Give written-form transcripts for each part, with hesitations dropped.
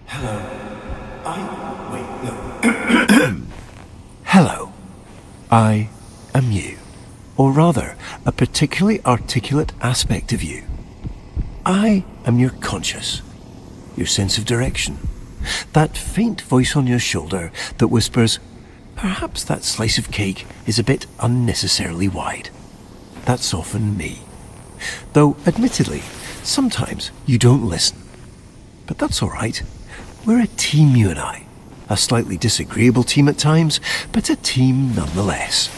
Hello. Hello. I am you. Or rather, a particularly articulate aspect of you. I am your conscious, your sense of direction. That faint voice on your shoulder that whispers, perhaps that slice of cake is a bit unnecessarily wide. That's often me. Though, admittedly, sometimes you don't listen. But that's all right. We're a team, you and I. A slightly disagreeable team at times, but a team nonetheless.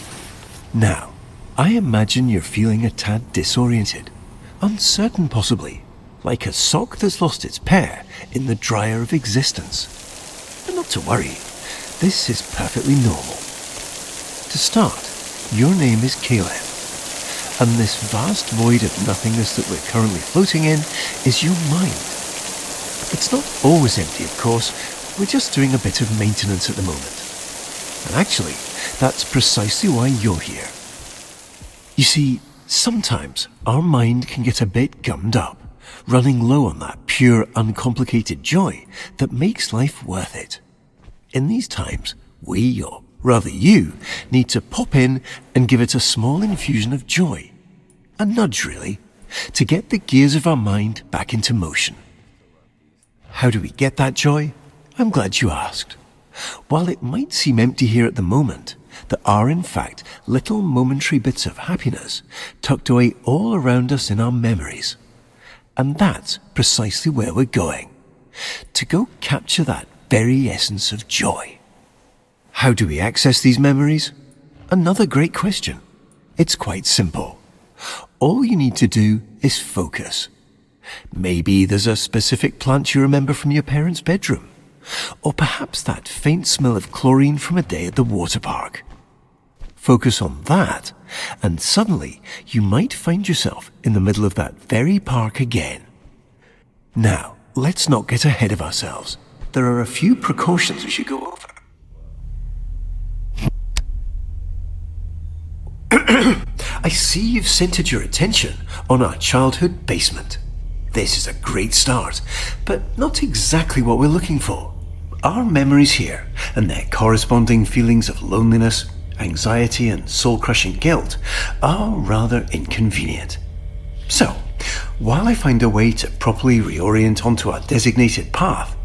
Now, I imagine you're feeling a tad disoriented, uncertain possibly, like a sock that's lost its pair in the dryer of existence. But not to worry, this is perfectly normal. To start, your name is Caleb, and this vast void of nothingness that we're currently floating in is your mind. It's not always empty, of course. We're just doing a bit of maintenance at the moment. And actually, that's precisely why you're here. You see, sometimes our mind can get a bit gummed up, running low on that pure, uncomplicated joy that makes life worth it. In these times, we, or rather you, need to pop in and give it a small infusion of joy. A nudge, really, to get the gears of our mind back into motion. How do we get that joy? I'm glad you asked. While it might seem empty here at the moment, there are in fact little momentary bits of happiness tucked away all around us in our memories. And that's precisely where we're going. To go capture that very essence of joy. How do we access these memories? Another great question. It's quite simple. All you need to do is focus. Maybe there's a specific plant you remember from your parents' bedroom. Or perhaps that faint smell of chlorine from a day at the water park. Focus on that, and suddenly you might find yourself in the middle of that very park again. Now, let's not get ahead of ourselves. There are a few precautions we should go over. I see you've centered your attention on our childhood basement. This is a great start, but not exactly what we're looking for. Our memories here, and their corresponding feelings of loneliness, anxiety, and soul-crushing guilt, are rather inconvenient. So, while I find a way to properly reorient onto our designated path,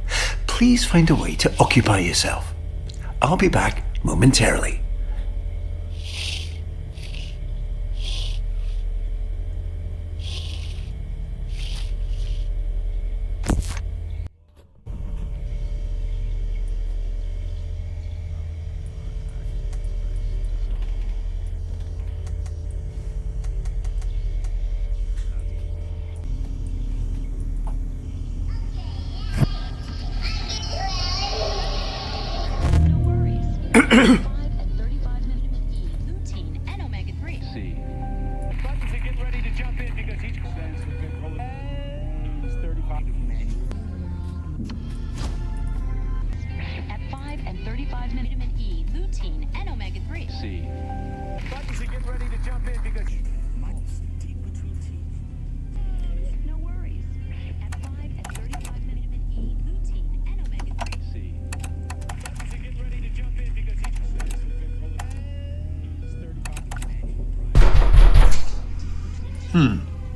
please find a way to occupy yourself. I'll be back momentarily.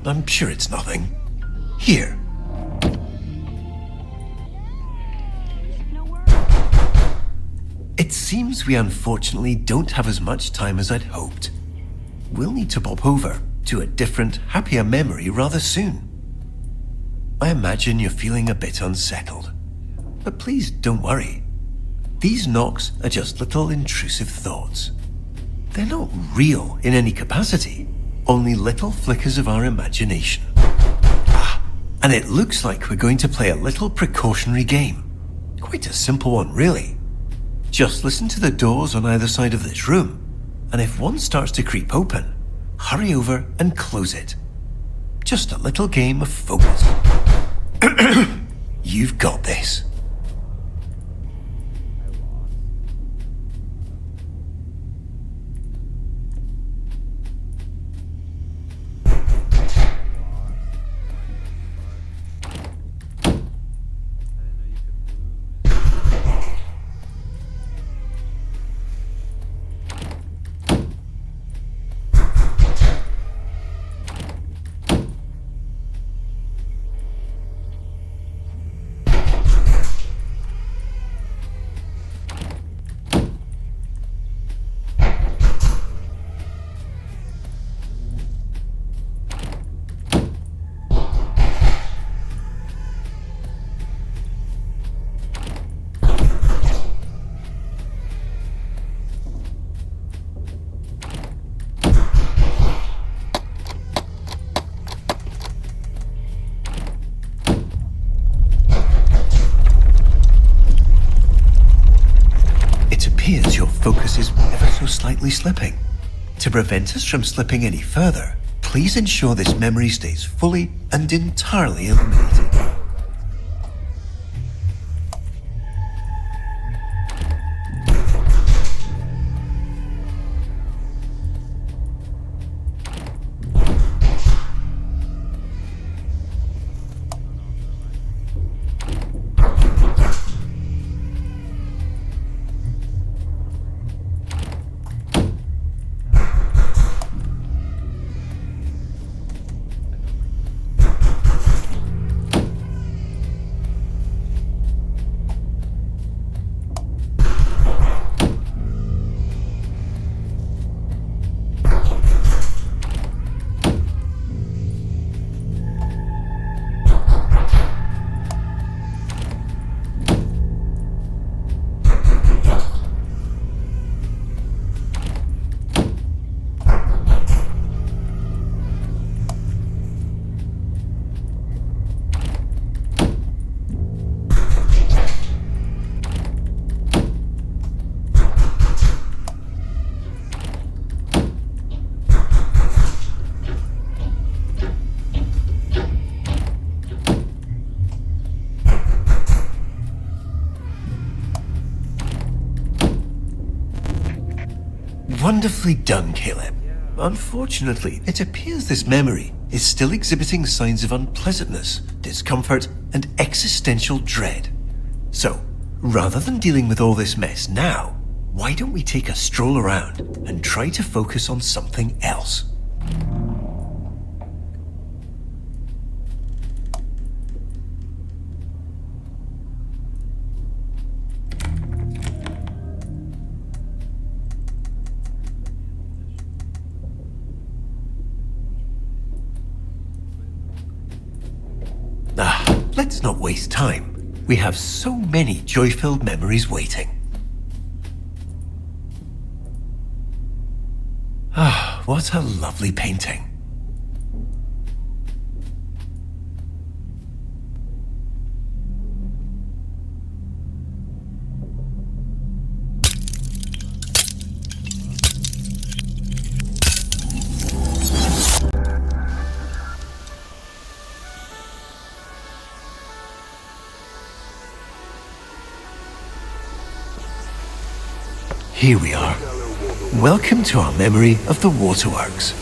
I'm sure it's nothing. Here. It seems we unfortunately don't have as much time as I'd hoped. We'll need to pop over to a different, happier memory rather soon. I imagine you're feeling a bit unsettled. But please don't worry. These knocks are just little intrusive thoughts. They're not real in any capacity. Only little flickers of our imagination. And it looks like we're going to play a little precautionary game. Quite a simple one, really. Just listen to the doors on either side of this room, and if one starts to creep open, hurry over and close it. Just a little game of focus. You've got this. appears your focus is ever so slightly slipping. To prevent us from slipping any further, please ensure this memory stays fully and entirely eliminated. Wonderfully done, Caleb. Unfortunately, it appears this memory is still exhibiting signs of unpleasantness, discomfort, and existential dread. So, rather than dealing with all this mess now, why don't we take a stroll around and try to focus on something else? Let's not waste time. We have so many joy-filled memories waiting. Ah, what a lovely painting. Here we are. Welcome to our memory of the waterworks.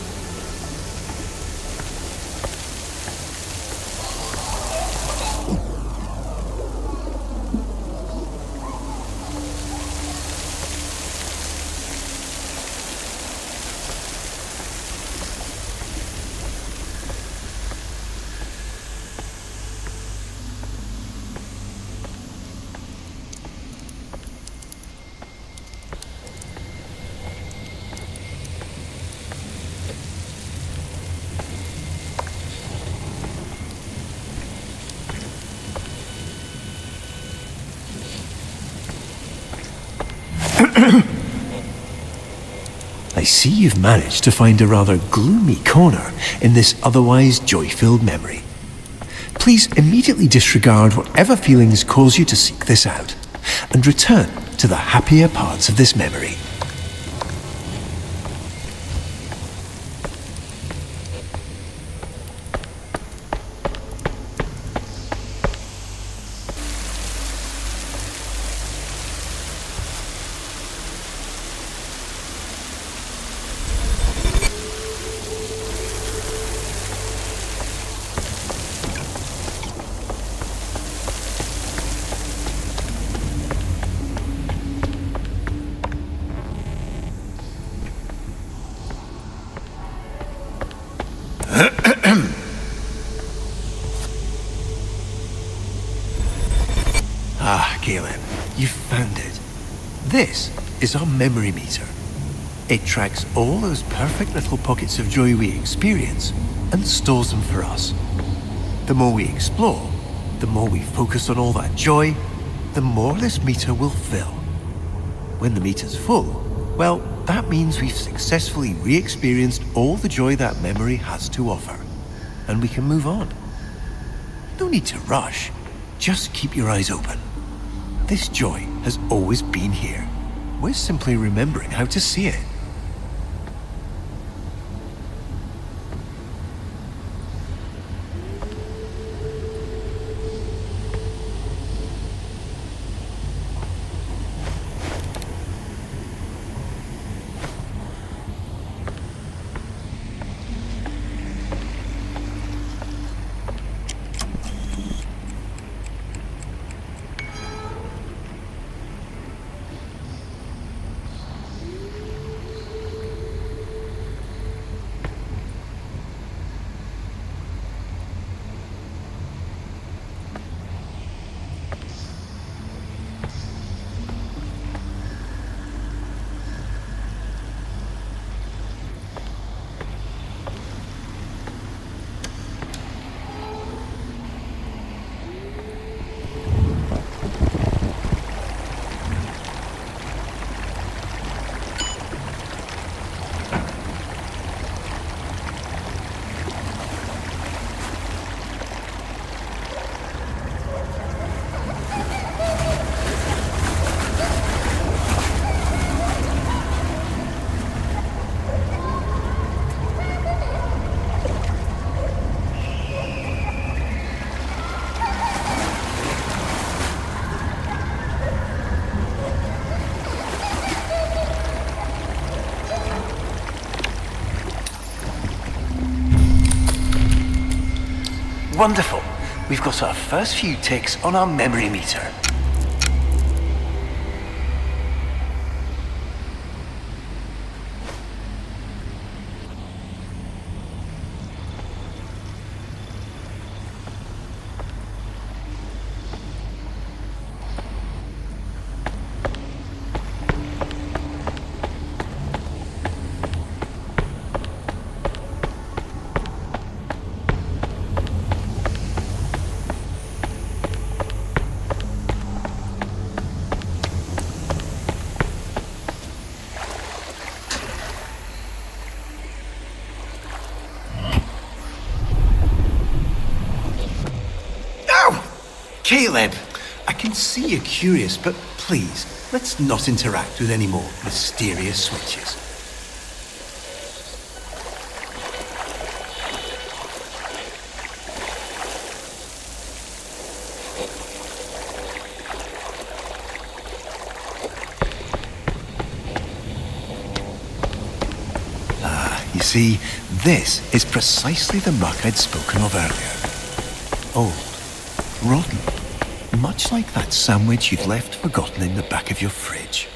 I see you've managed to find a rather gloomy corner in this otherwise joy-filled memory. Please immediately disregard whatever feelings cause you to seek this out, and return to the happier parts of this memory. Ah, Caleb, you found it. This is our memory meter. It tracks all those perfect little pockets of joy we experience and stores them for us. The more we explore, the more we focus on all that joy, the more this meter will fill. When the meter's full, well, that means we've successfully re-experienced all the joy that memory has to offer, and we can move on. No need to rush, just keep your eyes open. This joy has always been here, We're simply remembering how to see it. Wonderful. We've got our first few ticks on our memory meter. Caleb, I can see you're curious, but please, let's not interact with any more mysterious switches. You see, this is precisely the muck I'd spoken of earlier. Old, rotten, much like that sandwich you'd left forgotten in the back of your fridge.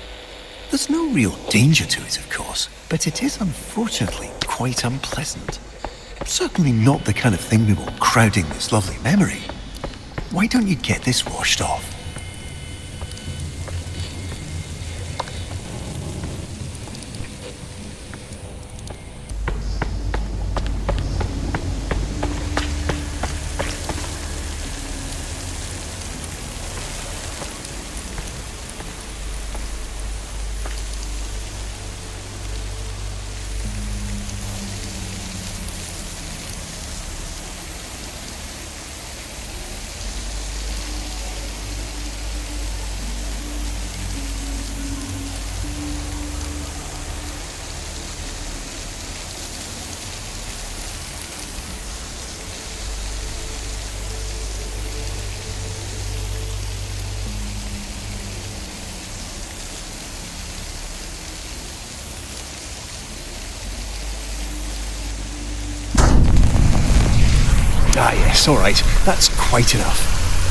There's no real danger to it, of course, but it is unfortunately quite unpleasant. Certainly not the kind of thing we want crowding this lovely memory. Why don't you get this washed off? Ah yes, all right, that's quite enough.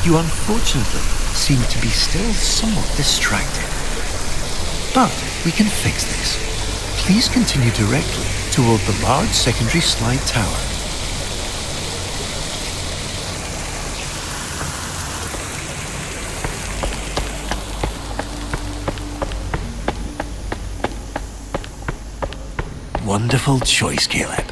You unfortunately seem to be still somewhat distracted. But we can fix this. Please continue directly toward the large secondary slide tower. Wonderful choice, Caleb.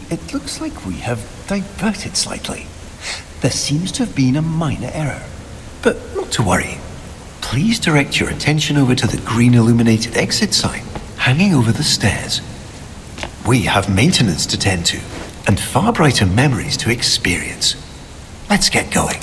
It looks like we have diverted slightly. There seems to have been a minor error, but not to worry. Please direct your attention over to the green illuminated exit sign hanging over the stairs. We have maintenance to tend to and far brighter memories to experience. Let's get going.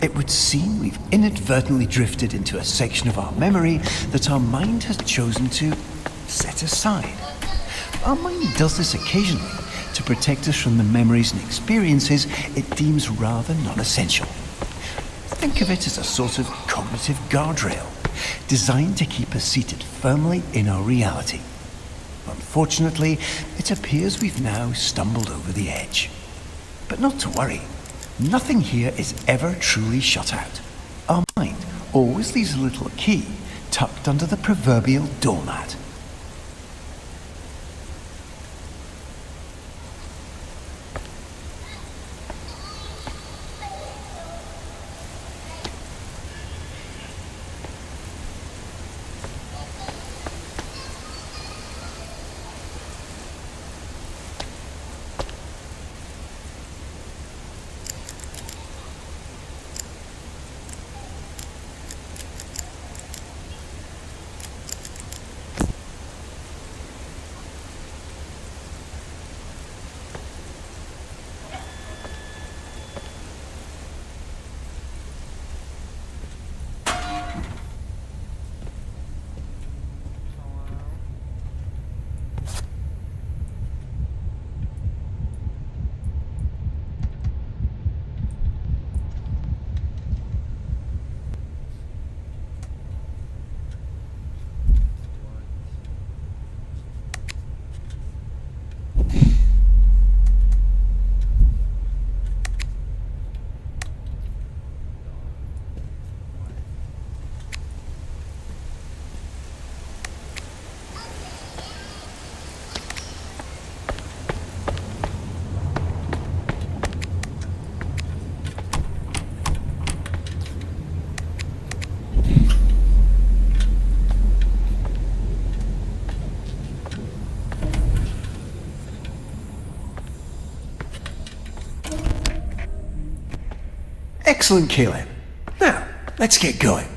It would seem we've inadvertently drifted into a section of our memory that our mind has chosen to set aside. Our mind does this occasionally to protect us from the memories and experiences it deems rather non-essential. Think of it as a sort of cognitive guardrail, designed to keep us seated firmly in our reality. Unfortunately, it appears we've now stumbled over the edge. But not to worry. Nothing here is ever truly shut out. Our mind always leaves a little key tucked under the proverbial doormat. Excellent, Caleb. Now, let's get going.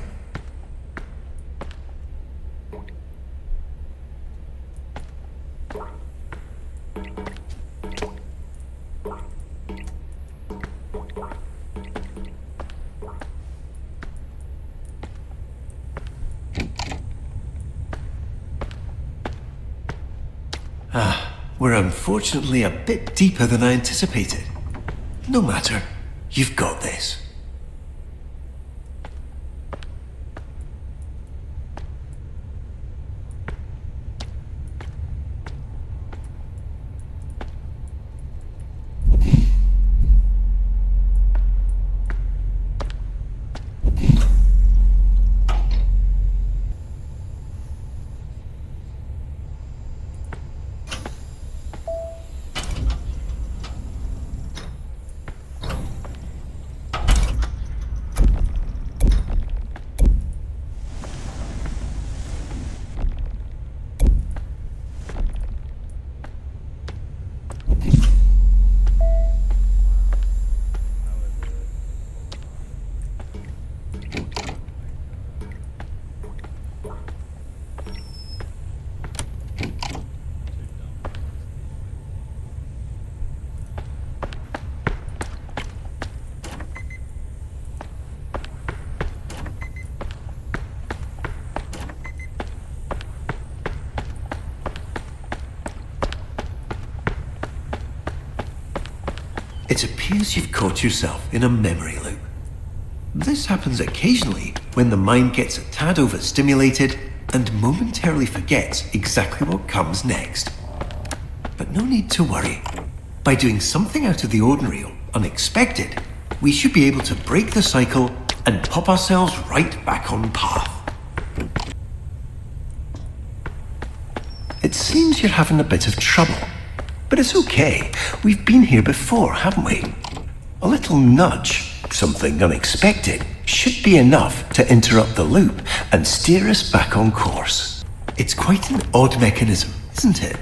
We're unfortunately a bit deeper than I anticipated. No matter, you've got this. It appears you've caught yourself in a memory loop. This happens occasionally when the mind gets a tad overstimulated and momentarily forgets exactly what comes next. But no need to worry. By doing something out of the ordinary or unexpected, we should be able to break the cycle and pop ourselves right back on path. It seems you're having a bit of trouble, but it's okay. We've been here before, haven't we? A little nudge, something unexpected, should be enough to interrupt the loop and steer us back on course. It's quite an odd mechanism, isn't it?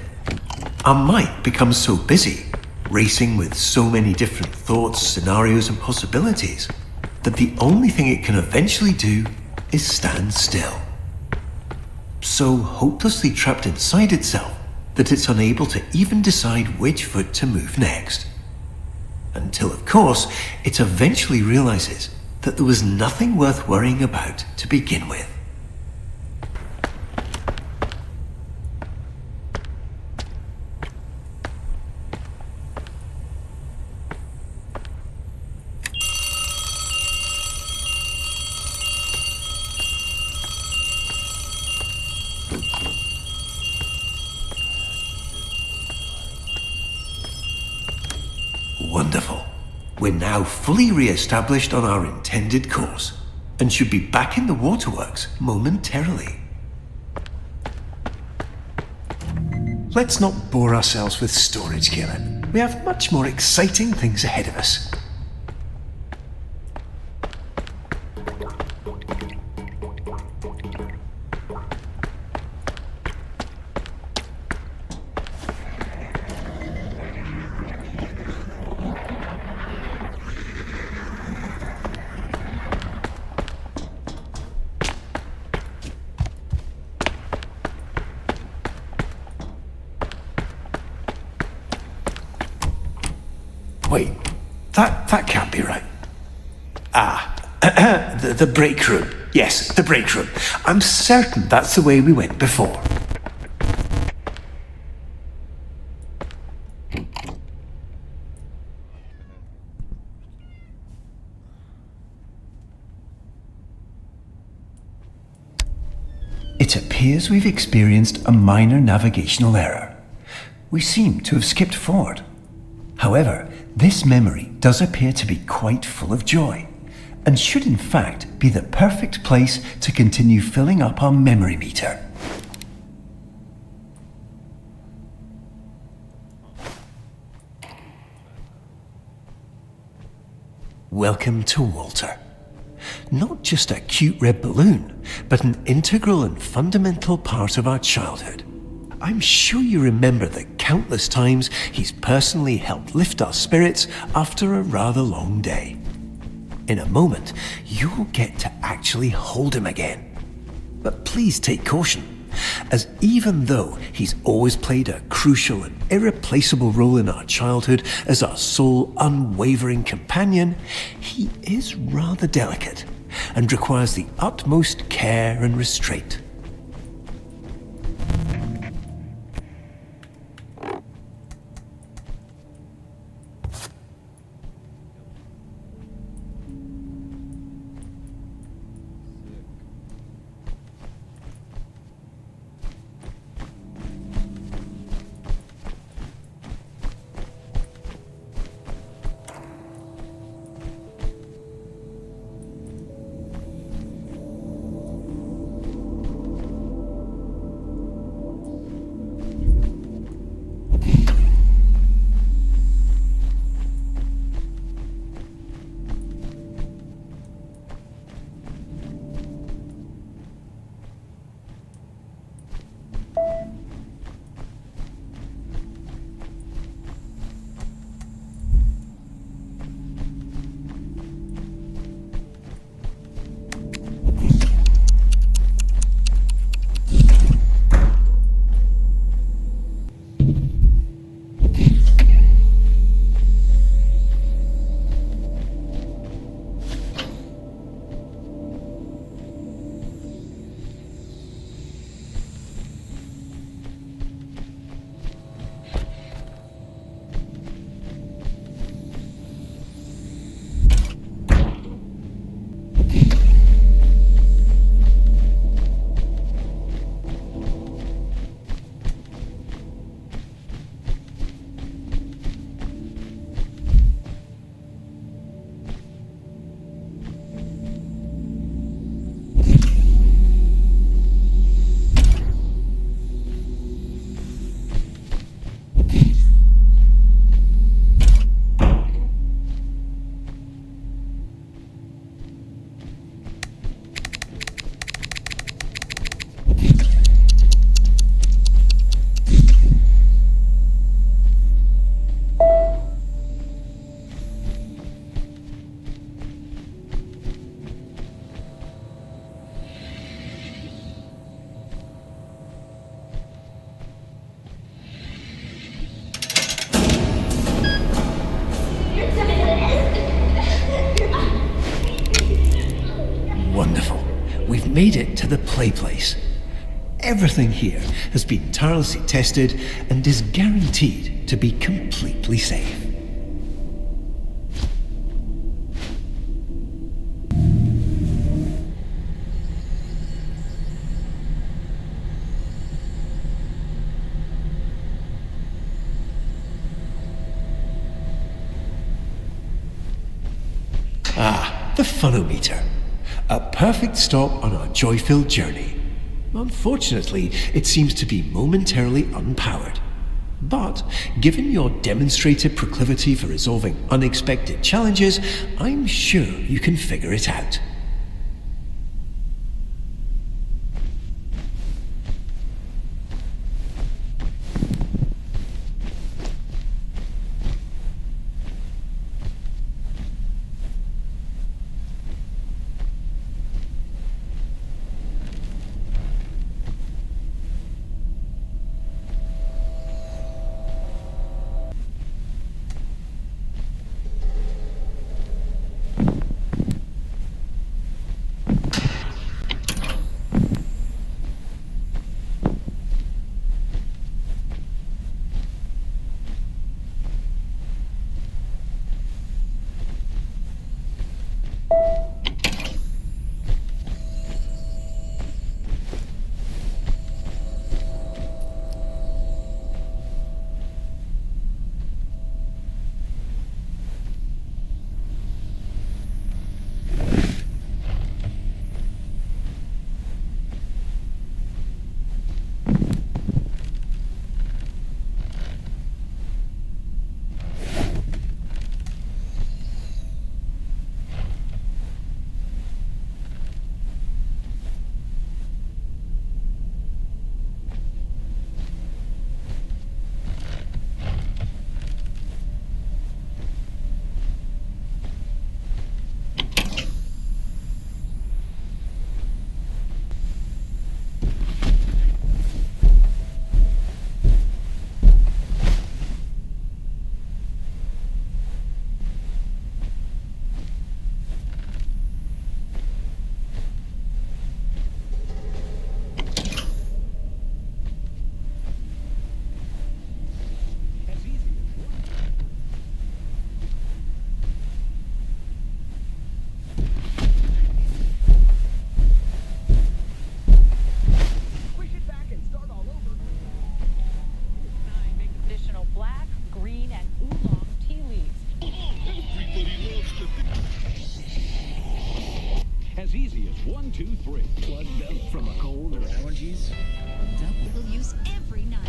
Our mind becomes so busy, racing with so many different thoughts, scenarios, and possibilities, that the only thing it can eventually do is stand still. So hopelessly trapped inside itself that it's unable to even decide which foot to move next. Until, of course, it eventually realizes that there was nothing worth worrying about to begin with. Wonderful. We're now fully re-established on our intended course, and should be back in the waterworks momentarily. Let's not bore ourselves with storage, Caleb. We have much more exciting things ahead of us. Wait, that can't be right. The break room. Yes, the break room. I'm certain that's the way we went before. It appears we've experienced a minor navigational error. We seem to have skipped forward. However, this memory does appear to be quite full of joy, and should in fact be the perfect place to continue filling up our memory meter. Welcome to Walter. Not just a cute red balloon, but an integral and fundamental part of our childhood. I'm sure you remember the countless times he's personally helped lift our spirits after a rather long day. In a moment, you'll get to actually hold him again. But please take caution, as even though he's always played a crucial and irreplaceable role in our childhood as our sole unwavering companion, he is rather delicate and requires the utmost care and restraint. wonderful. We've made it to the play place. Everything here has been tirelessly tested and is guaranteed to be completely safe. The funometer. A perfect stop on our joy-filled journey. Unfortunately, it seems to be momentarily unpowered. But, given your demonstrated proclivity for resolving unexpected challenges, I'm sure you can figure it out. As easy as 1, 2, 3. Plugged up from a cold or allergies? Double use every night.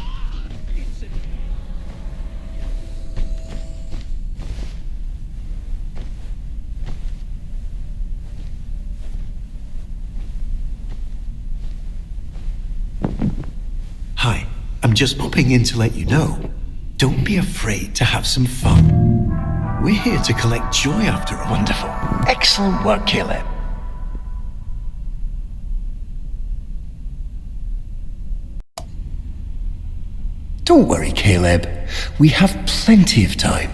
Hi, I'm just popping in to let you know. Don't be afraid to have some fun. We're here to collect joy after a wonderful. Excellent work, Caleb. Don't worry, Caleb. We have plenty of time.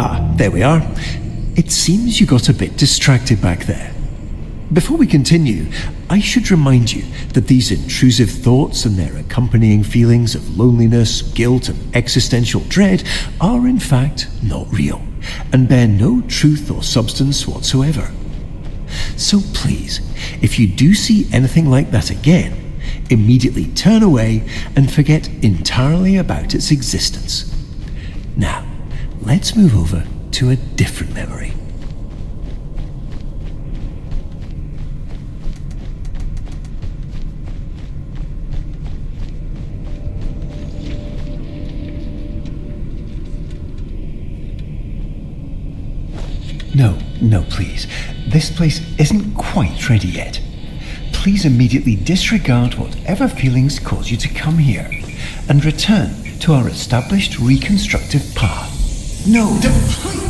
Ah, there we are. It seems you got a bit distracted back there. Before we continue, I should remind you that these intrusive thoughts and their accompanying feelings of loneliness, guilt, and existential dread are in fact not real, and bear no truth or substance whatsoever. So please, if you do see anything like that again, immediately turn away and forget entirely about its existence. Now, let's move over to a different memory. No, please. This place isn't quite ready yet. Please immediately disregard whatever feelings cause you to come here and return to our established reconstructive path. No, please.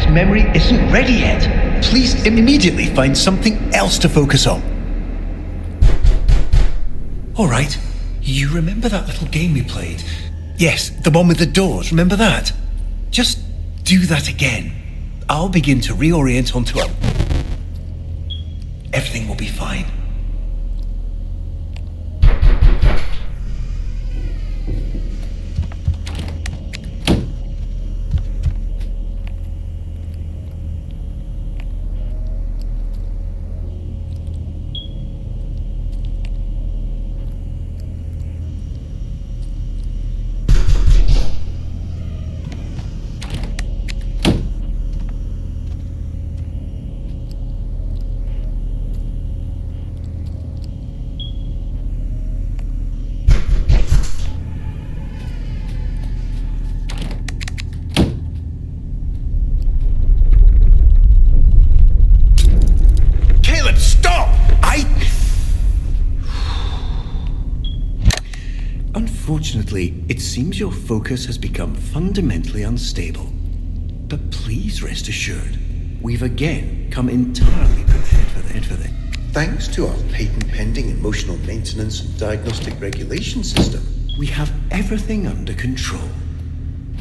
Memory isn't ready yet. Please immediately find something else to focus on. All right, you remember that little game we played? Yes, the one with the doors, remember that? Just do that again. I'll begin to reorient onto it. Everything will be fine. Unfortunately, it seems your focus has become fundamentally unstable. But please rest assured, we've again come entirely prepared for this. Thanks to our patent-pending emotional maintenance and diagnostic regulation system, we have everything under control.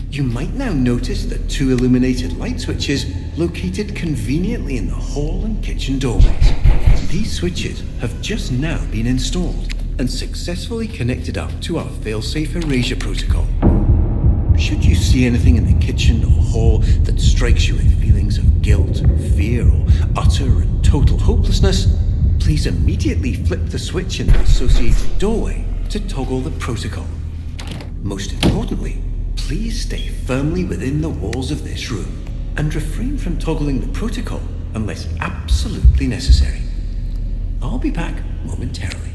You might now notice the 2 illuminated light switches located conveniently in the hall and kitchen doorways. These switches have just now been installed and successfully connected up to our fail-safe erasure protocol. Should you see anything in the kitchen or hall that strikes you with feelings of guilt, fear, or utter and total hopelessness, please immediately flip the switch in the associated doorway to toggle the protocol. Most importantly, please stay firmly within the walls of this room and refrain from toggling the protocol unless absolutely necessary. I'll be back momentarily.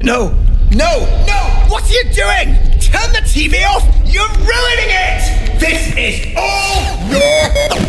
No! No! No! What are you doing? Turn the TV off! You're ruining it! This is all your...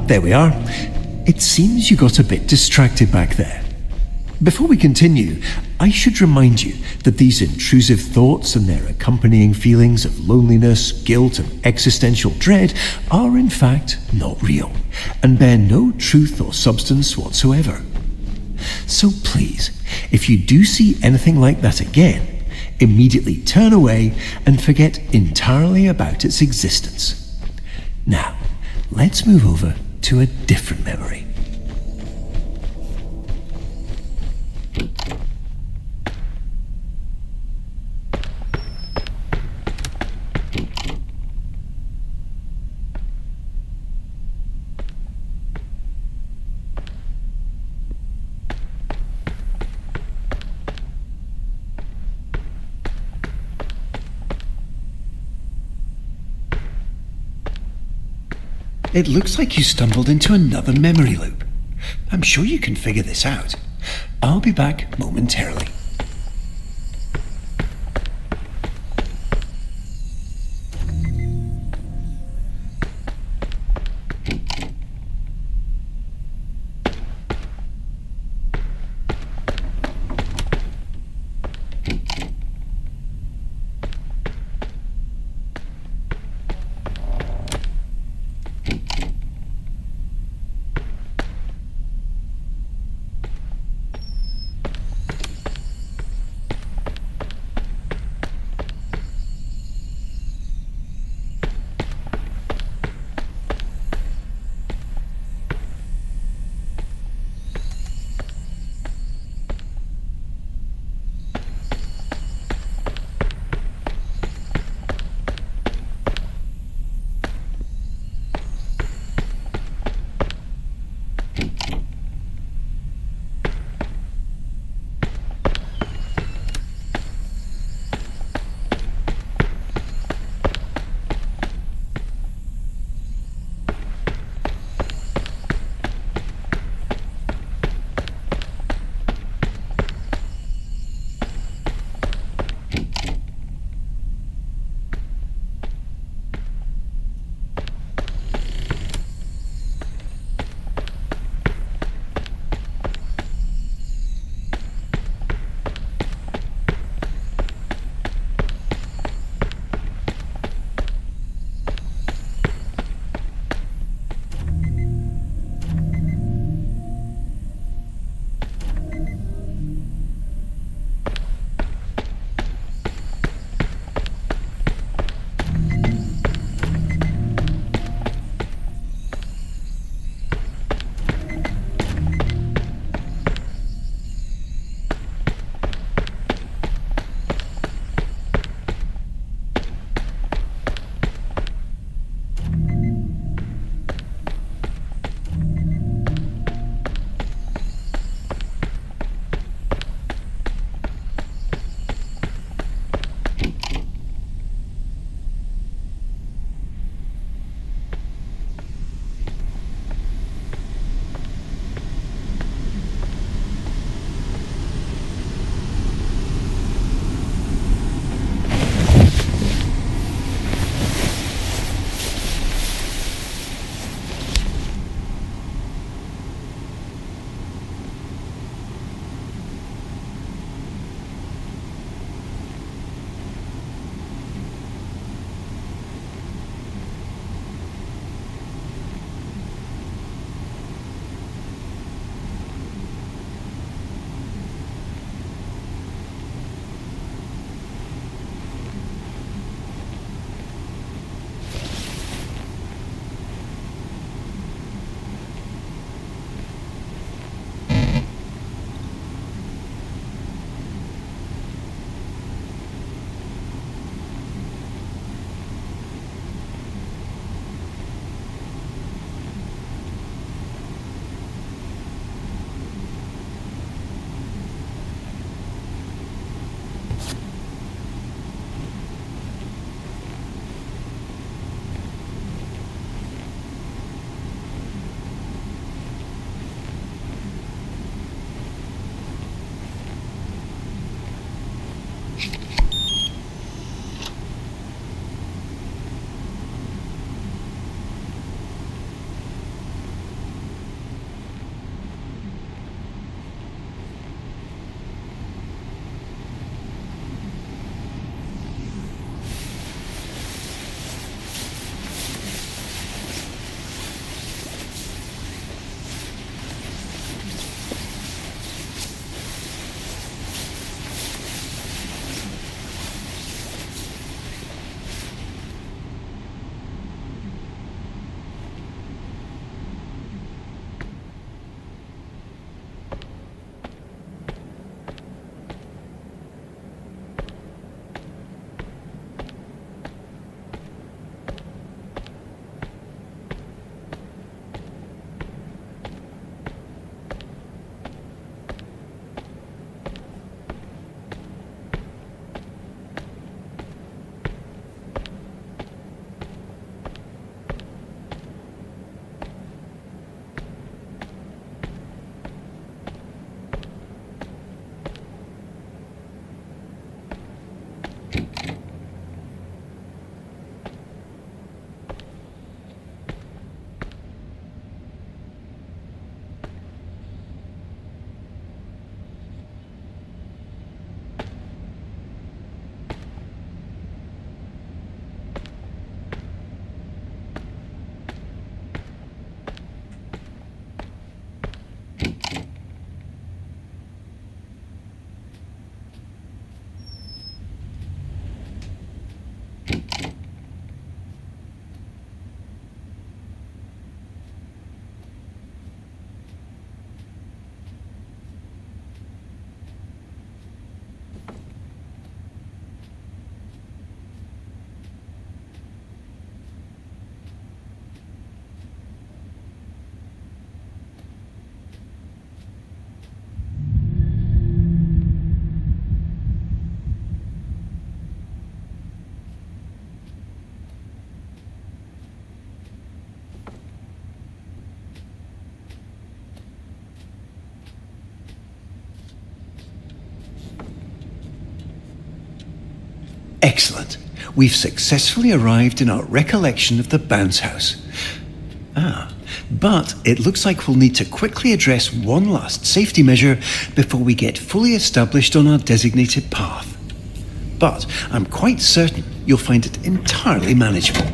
There we are. It seems you got a bit distracted back there. Before we continue, I should remind you that these intrusive thoughts and their accompanying feelings of loneliness, guilt, and existential dread are in fact not real, and bear no truth or substance whatsoever. So please, if you do see anything like that again, immediately turn away and forget entirely about its existence. Now, let's move over to a different memory. It looks like you stumbled into another memory loop. I'm sure you can figure this out. I'll be back momentarily. Excellent. We've successfully arrived in our recollection of the bounce house. But it looks like we'll need to quickly address one last safety measure before we get fully established on our designated path. But I'm quite certain you'll find it entirely manageable.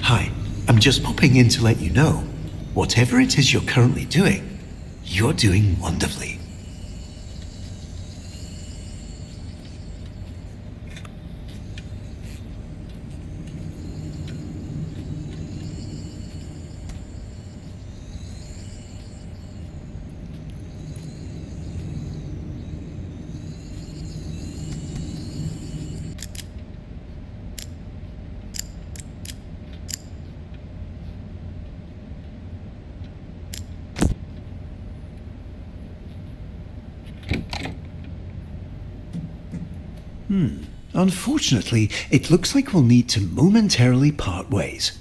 Hi, I'm just popping in to let you know, whatever it is you're currently doing, you're doing wonderfully. Unfortunately, it looks like we'll need to momentarily part ways.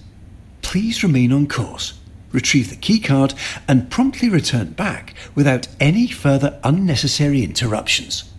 Please remain on course, retrieve the keycard, and promptly return back without any further unnecessary interruptions.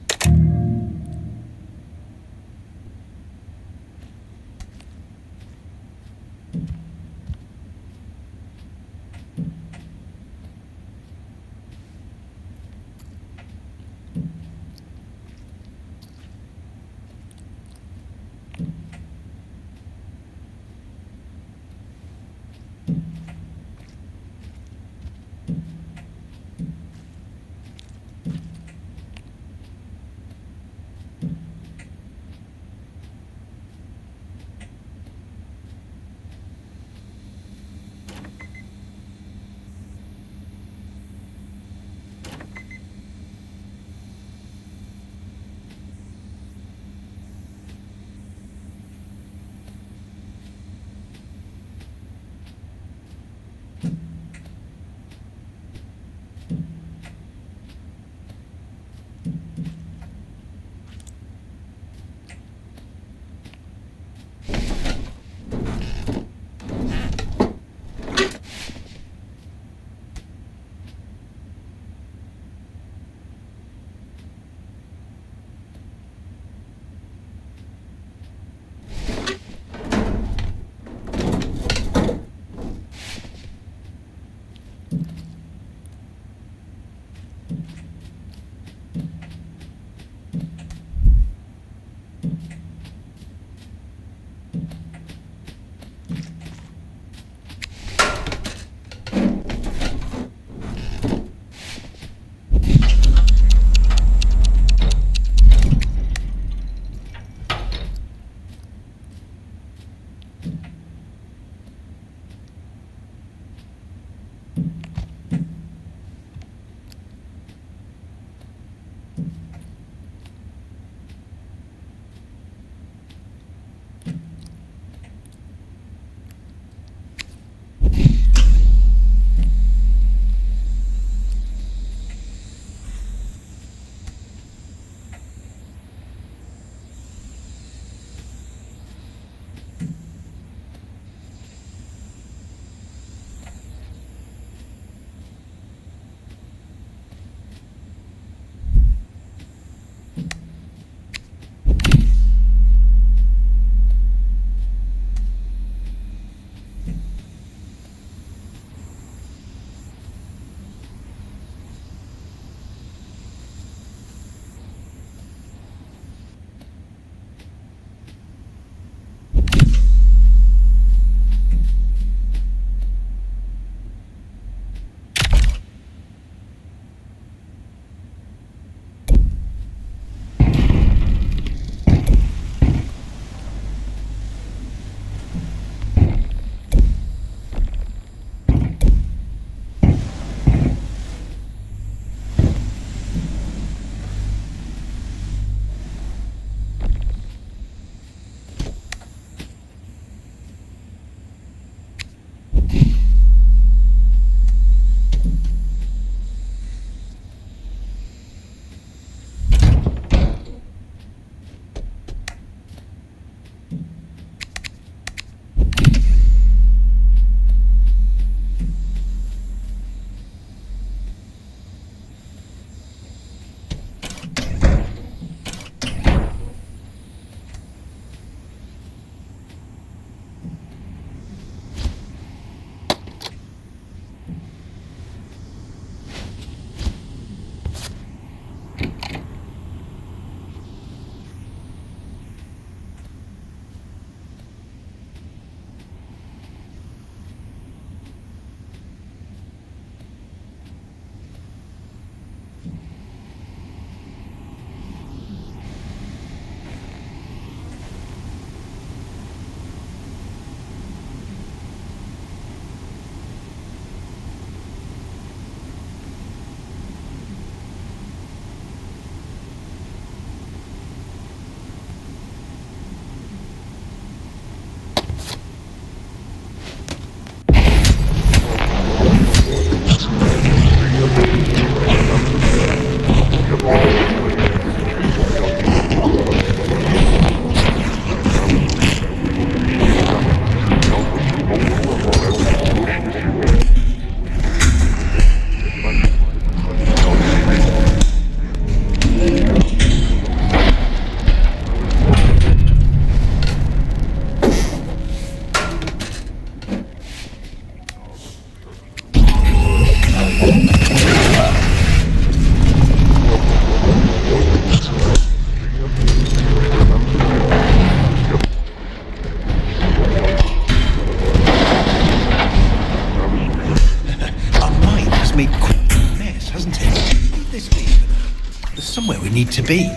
somewhere we need to be.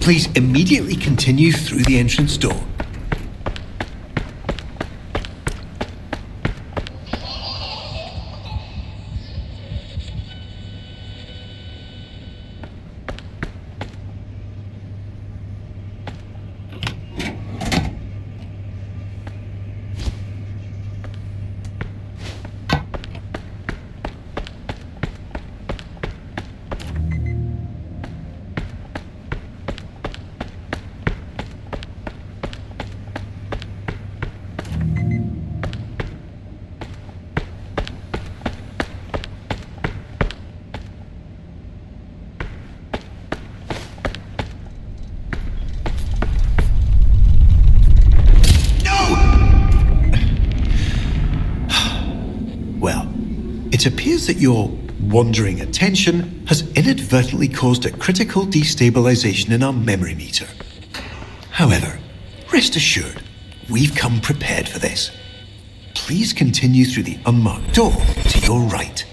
Please immediately continue through the entrance door. It appears that your wandering attention has inadvertently caused a critical destabilization in our memory meter. However, rest assured, we've come prepared for this. Please continue through the unmarked door to your right.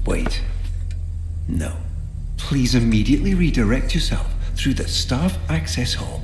Wait. No. Please immediately redirect yourself through the staff access hall.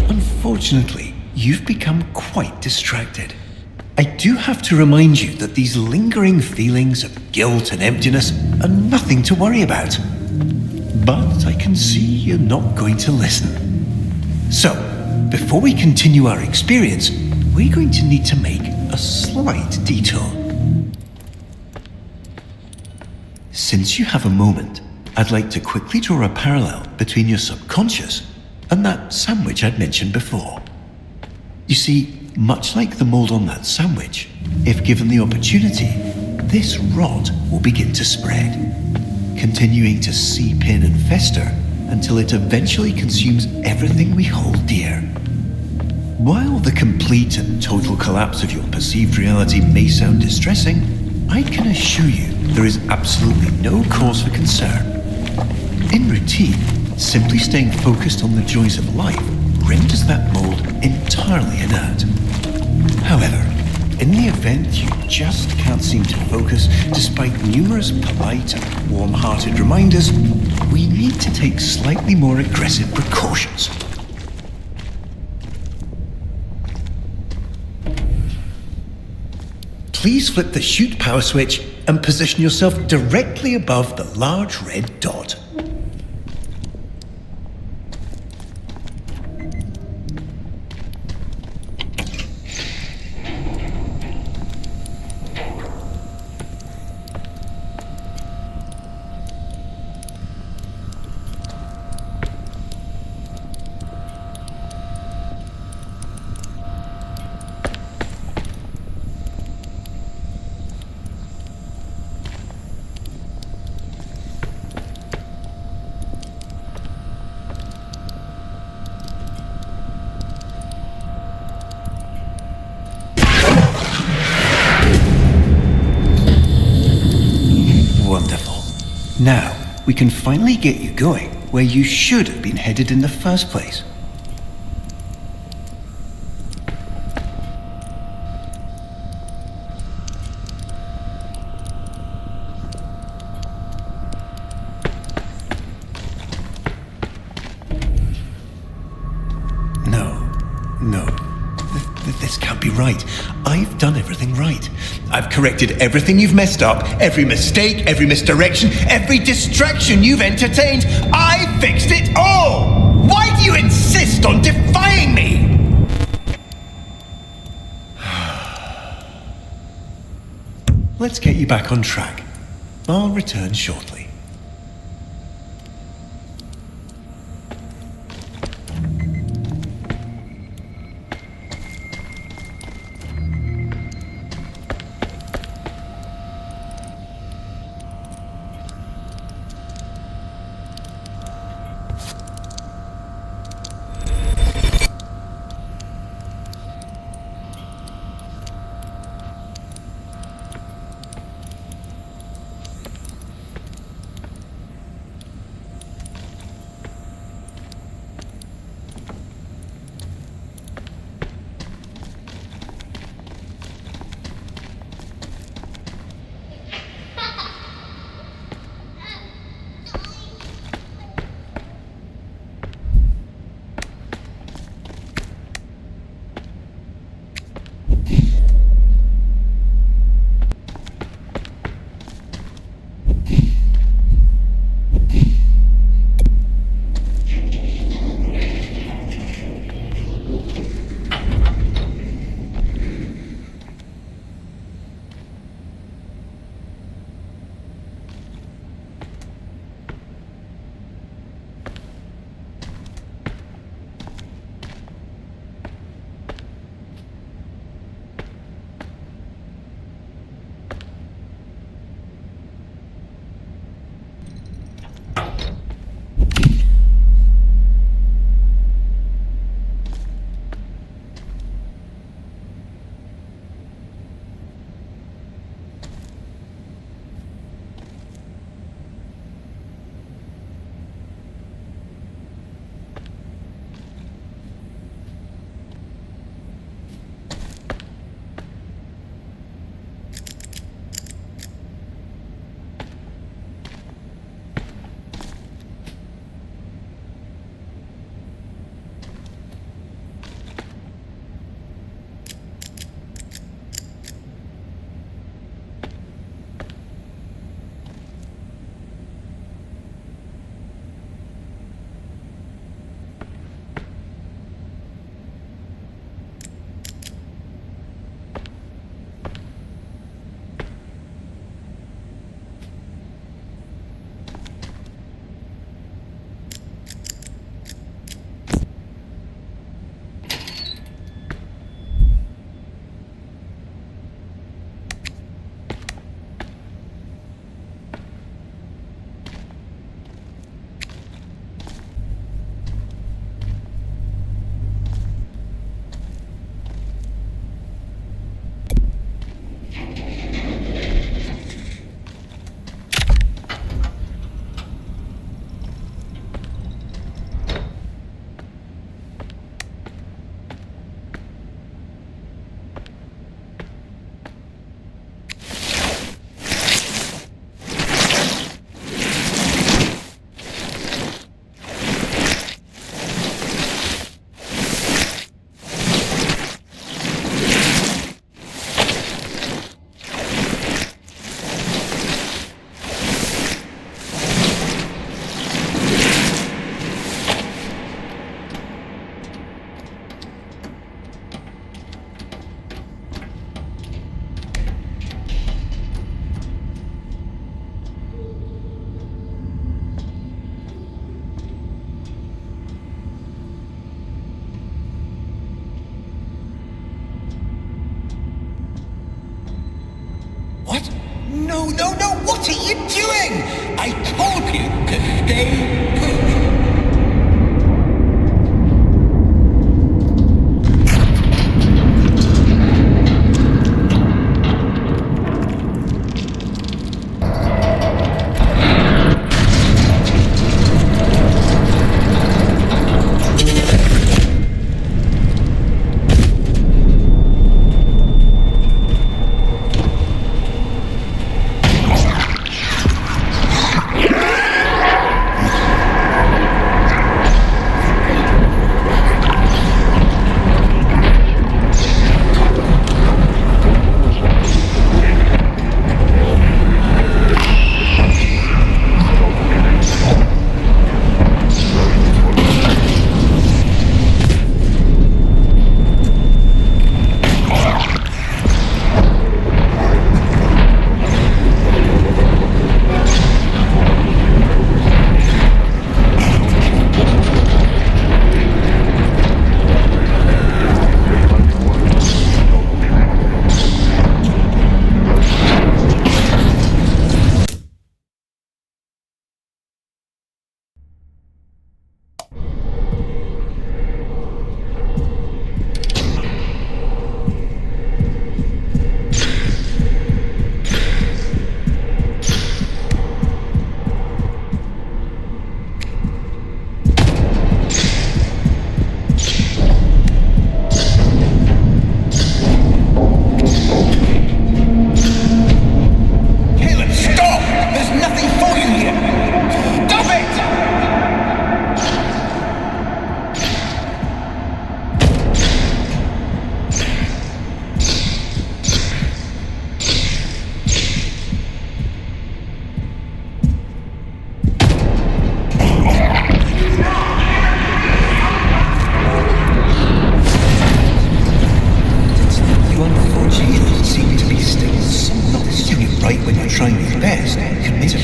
Unfortunately, you've become quite distracted. I do have to remind you that these lingering feelings of guilt and emptiness are nothing to worry about. But I can see you're not going to listen. So, before we continue our experience, we're going to need to make a slight detour. Since you have a moment, I'd like to quickly draw a parallel between your subconscious and that sandwich I'd mentioned before. You see, much like the mold on that sandwich, if given the opportunity, this rot will begin to spread, continuing to seep in and fester until it eventually consumes everything we hold dear. While the complete and total collapse of your perceived reality may sound distressing, I can assure you there is absolutely no cause for concern. In routine, simply staying focused on the joys of life renders that mold entirely inert. However, in the event you just can't seem to focus despite numerous polite and warm-hearted reminders, we need to take slightly more aggressive precautions. Please flip the shoot power switch and position yourself directly above the large red dot. Wonderful. Now, we can finally get you going where you should have been headed in the first place. right. I've done everything right. I've corrected everything you've messed up, every mistake, every misdirection, every distraction you've entertained. I fixed it all! Why do you insist on defying me? Let's get you back on track. I'll return shortly. No, no, no! What are you doing? I told you to stay put.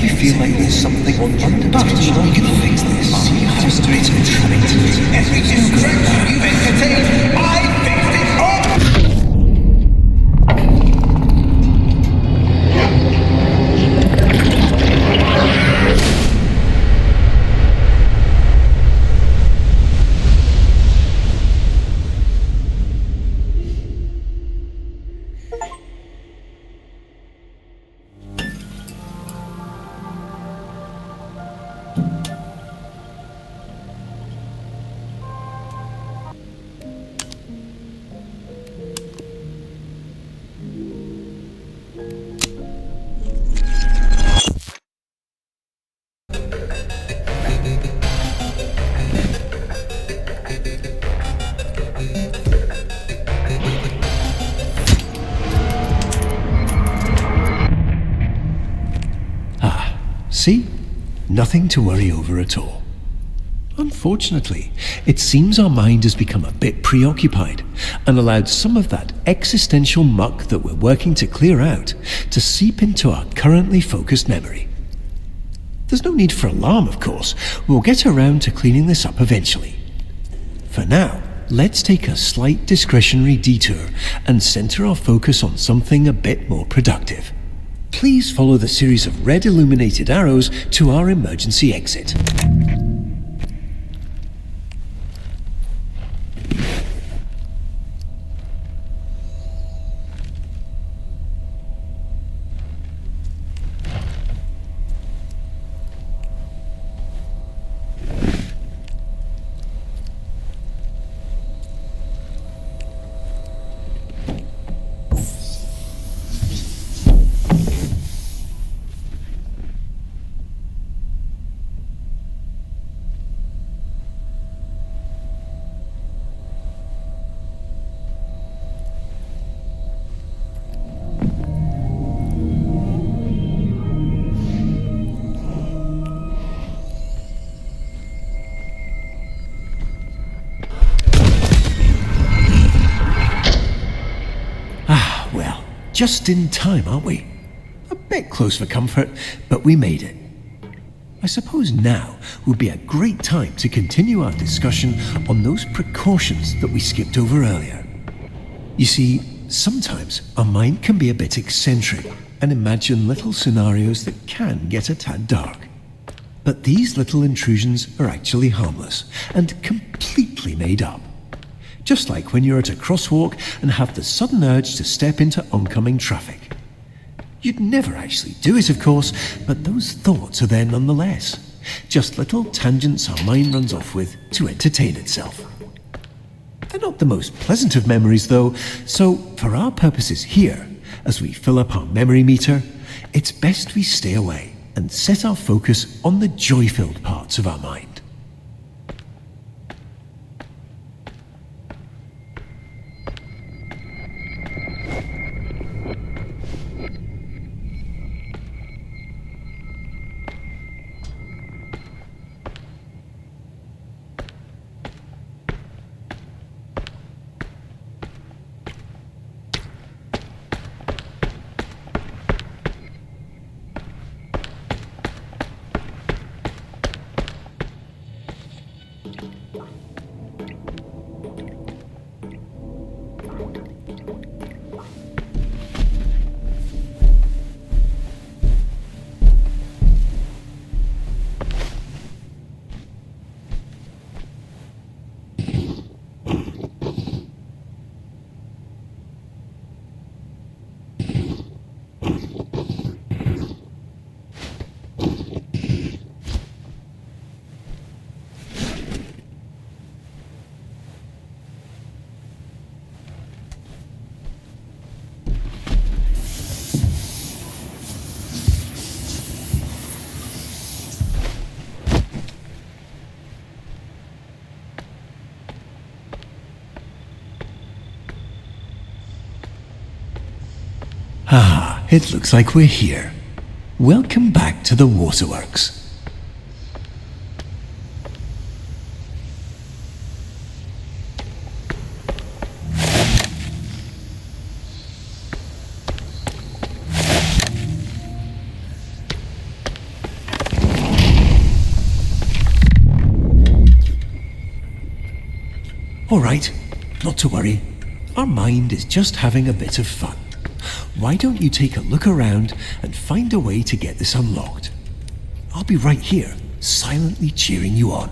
make you feel like there's something on your but we can fix this. Frustrated having to do Every distraction you've entertained, I fixed it all! See? Nothing to worry over at all. Unfortunately, it seems our mind has become a bit preoccupied and allowed some of that existential muck that we're working to clear out to seep into our currently focused memory. There's no need for alarm, of course. We'll get around to cleaning this up eventually. For now, let's take a slight discretionary detour and center our focus on something a bit more productive. Please follow the series of red illuminated arrows to our emergency exit. Just in time, aren't we? A bit close for comfort, but we made it. I suppose now would be a great time to continue our discussion on those precautions that we skipped over earlier. You see, sometimes our mind can be a bit eccentric and imagine little scenarios that can get a tad dark. But these little intrusions are actually harmless and completely made up. Just like when you're at a crosswalk and have the sudden urge to step into oncoming traffic. You'd never actually do it, of course, but those thoughts are there nonetheless. Just little tangents our mind runs off with to entertain itself. They're not the most pleasant of memories, though, so for our purposes here, as we fill up our memory meter, it's best we stay away and set our focus on the joy-filled parts of our mind. Ah, it looks like we're here. Welcome back to the waterworks. All right, not to worry. Our mind is just having a bit of fun. Why don't you take a look around and find a way to get this unlocked? I'll be right here, silently cheering you on.